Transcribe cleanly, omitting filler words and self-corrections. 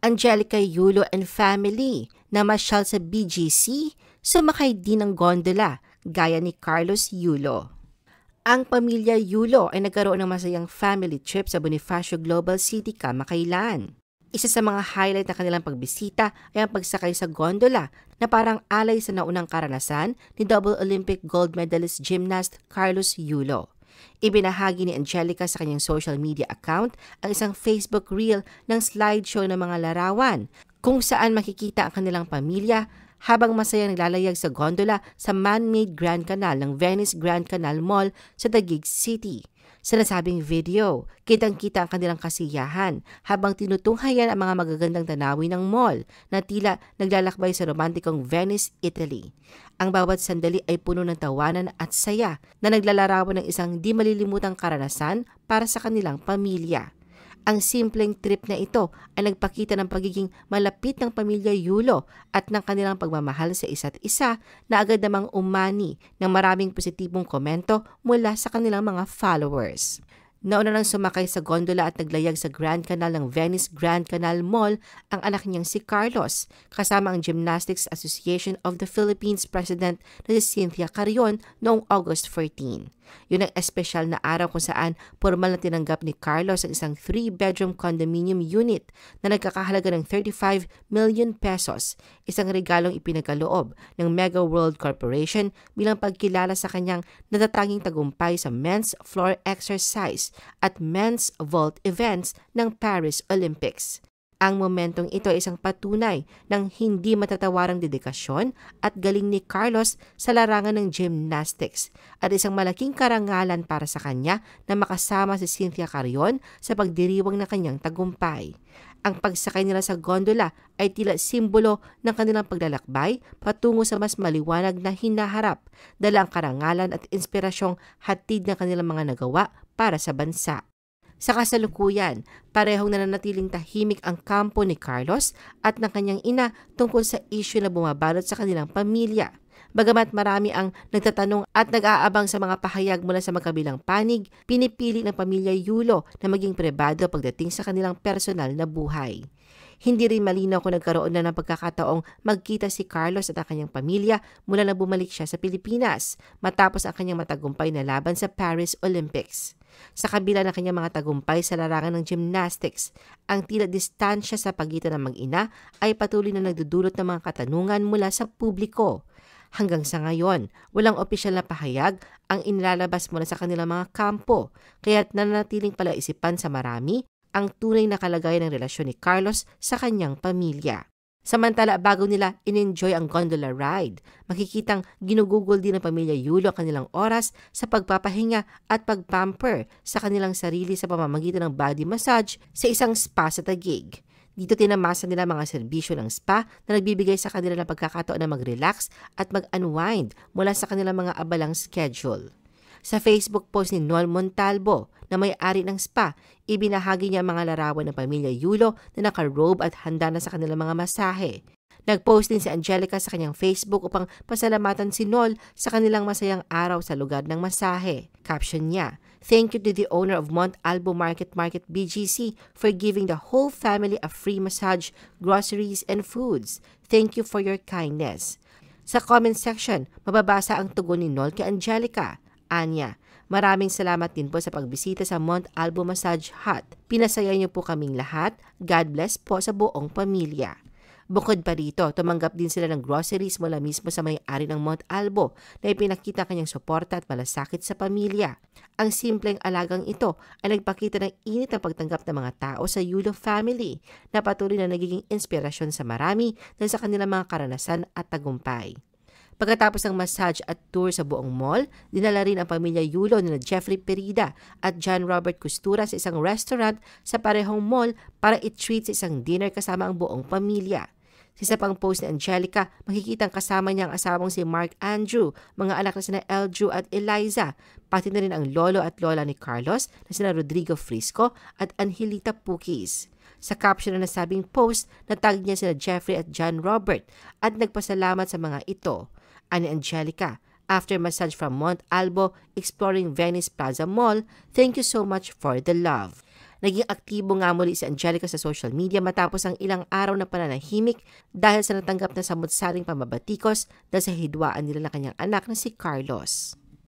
Angelica Yulo and family namasyal sa BGC, sumakay din ng gondola gaya ni Carlos Yulo. Ang pamilya Yulo ay nagkaroon ng masayang family trip sa Bonifacio Global City kamakailan. Isa sa mga highlight ng kanilang pagbisita ay ang pagsakay sa gondola na parang alay sa naunang karanasan ni double Olympic gold medalist gymnast Carlos Yulo. Ibinahagi ni Angelica sa kanyang social media account ang isang Facebook reel ng slideshow ng mga larawan kung saan makikita ang kanilang pamilya habang masayang naglalayag sa gondola sa man-made Grand Canal ng Venice Grand Canal Mall sa Taguig City. Sa nasabing video, kitang-kita ang kanilang kasiyahan habang tinutunghayan ang mga magagandang tanawin ng mall na tila naglalakbay sa romantikong Venice, Italy. Ang bawat sandali ay puno ng tawanan at saya na naglalarawan ng isang di malilimutang karanasan para sa kanilang pamilya. Ang simpleng trip na ito ay nagpakita ng pagiging malapit ng pamilya Yulo at ng kanilang pagmamahal sa isa't isa na agad namang umani ng maraming positibong komento mula sa kanilang mga followers. Nauna nang sumakay sa gondola at naglayag sa Grand Canal ng Venice Grand Canal Mall ang anak niyang si Carlos, kasama ang Gymnastics Association of the Philippines President na si Cynthia Carrion noong August 14. Yun ang espesyal na araw kung saan formal na tinanggap ni Carlos ang isang 3-bedroom condominium unit na nagkakahalaga ng 35 million pesos, isang regalong ipinagaloob ng Mega World Corporation bilang pagkilala sa kanyang natatanging tagumpay sa men's floor exercise at men's vault events ng Paris Olympics. Ang momentong ito ay isang patunay ng hindi matatawarang dedikasyon at galing ni Carlos sa larangan ng gymnastics at isang malaking karangalan para sa kanya na makasama si Cynthia Carrion sa pagdiriwang ng kanyang tagumpay. Ang pagsakay nila sa gondola ay tila simbolo ng kanilang paglalakbay patungo sa mas maliwanag na hinaharap, dala ang karangalan at inspirasyong hatid ng kanilang mga nagawa para sa bansa. Sa kasalukuyan, parehong nananatiling tahimik ang kampo ni Carlos at ng kanyang ina tungkol sa isyu na bumabalot sa kanilang pamilya. Bagamat marami ang nagtatanong at nag-aabang sa mga pahayag mula sa magkabilang panig, pinipili ng pamilya Yulo na maging pribado pagdating sa kanilang personal na buhay. Hindi rin malinaw kung nagkaroon na ng pagkakataong magkita si Carlos at ang kanyang pamilya mula na bumalik siya sa Pilipinas matapos ang kanyang matagumpay na laban sa Paris Olympics. Sa kabila ng kanyang mga tagumpay sa larangan ng gymnastics, ang tila distansya sa pagitan ng mag-ina ay patuloy na nagdudulot ng mga katanungan mula sa publiko. Hanggang sa ngayon, walang opisyal na pahayag ang inilalabas mula sa kanilang mga kampo, kaya't nananatiling palaisipan sa marami ang tunay na kalagayan ng relasyon ni Carlos sa kanyang pamilya. Samantala, bago nila in-enjoy ang gondola ride, makikitang ginugugol din ng pamilya Yulo ang kanilang oras sa pagpapahinga at pagpamper sa kanilang sarili sa pamamagitan ng body massage sa isang spa sa Taguig. Dito tinamasa nila mga serbisyo ng spa na nagbibigay sa kanila ng pagkakataon na mag-relax at mag-unwind mula sa kanilang mga abalang schedule. Sa Facebook post ni Noel Montalvo na may-ari ng spa, ibinahagi niya ang mga larawan ng pamilya Yulo na naka-robe at handa na sa kanilang mga masahe. Nag-post din si Angelica sa kanyang Facebook upang pasalamatan si Noel sa kanilang masayang araw sa lugar ng masahe. Caption niya, "Thank you to the owner of Mont Albo Market BGC for giving the whole family a free massage, groceries, and foods. Thank you for your kindness." Sa comment section, mababasa ang tugon ni Noel kay Angelica. Anya, maraming salamat din po sa pagbisita sa Mont Albo Massage Hut. Pinasaya niyo po kaming lahat. God bless po sa buong pamilya. Bukod pa rito, tumanggap din sila ng groceries mula mismo sa may-ari ng Mont Albo na ipinakita kanyang suporta at malasakit sa pamilya. Ang simpleng alagang ito ay nagpakita ng init na pagtanggap ng mga tao sa Yulo family na patuloy na nagiging inspirasyon sa marami dahil sa kanilang mga karanasan at tagumpay. Pagkatapos ng massage at tour sa buong mall, dinala rin ang pamilya Yulo ni Jeffrey Perida at John Robert Costura sa isang restaurant sa parehong mall para i-treat sa isang dinner kasama ang buong pamilya. Sa isa pang post ni Angelica, makikitang kasama niya ang asawang si Mark Andrew, mga anak na sina Eldrew at Eliza, pati na rin ang lolo at lola ni Carlos na sina Rodrigo Frisco at Angelita Pukis. Sa caption na nasabing post, natag niya sina Jeffrey at John Robert at nagpasalamat sa mga ito. Ani Angelica, after massage from Mont Albo exploring Venice Plaza Mall, thank you so much for the love. Naging aktibo nga muli si Angelica sa social media matapos ang ilang araw na pananahimik dahil sa natanggap na samut-saring pamabatikos dahil sa hidwaan nila ng kanyang anak na si Carlos.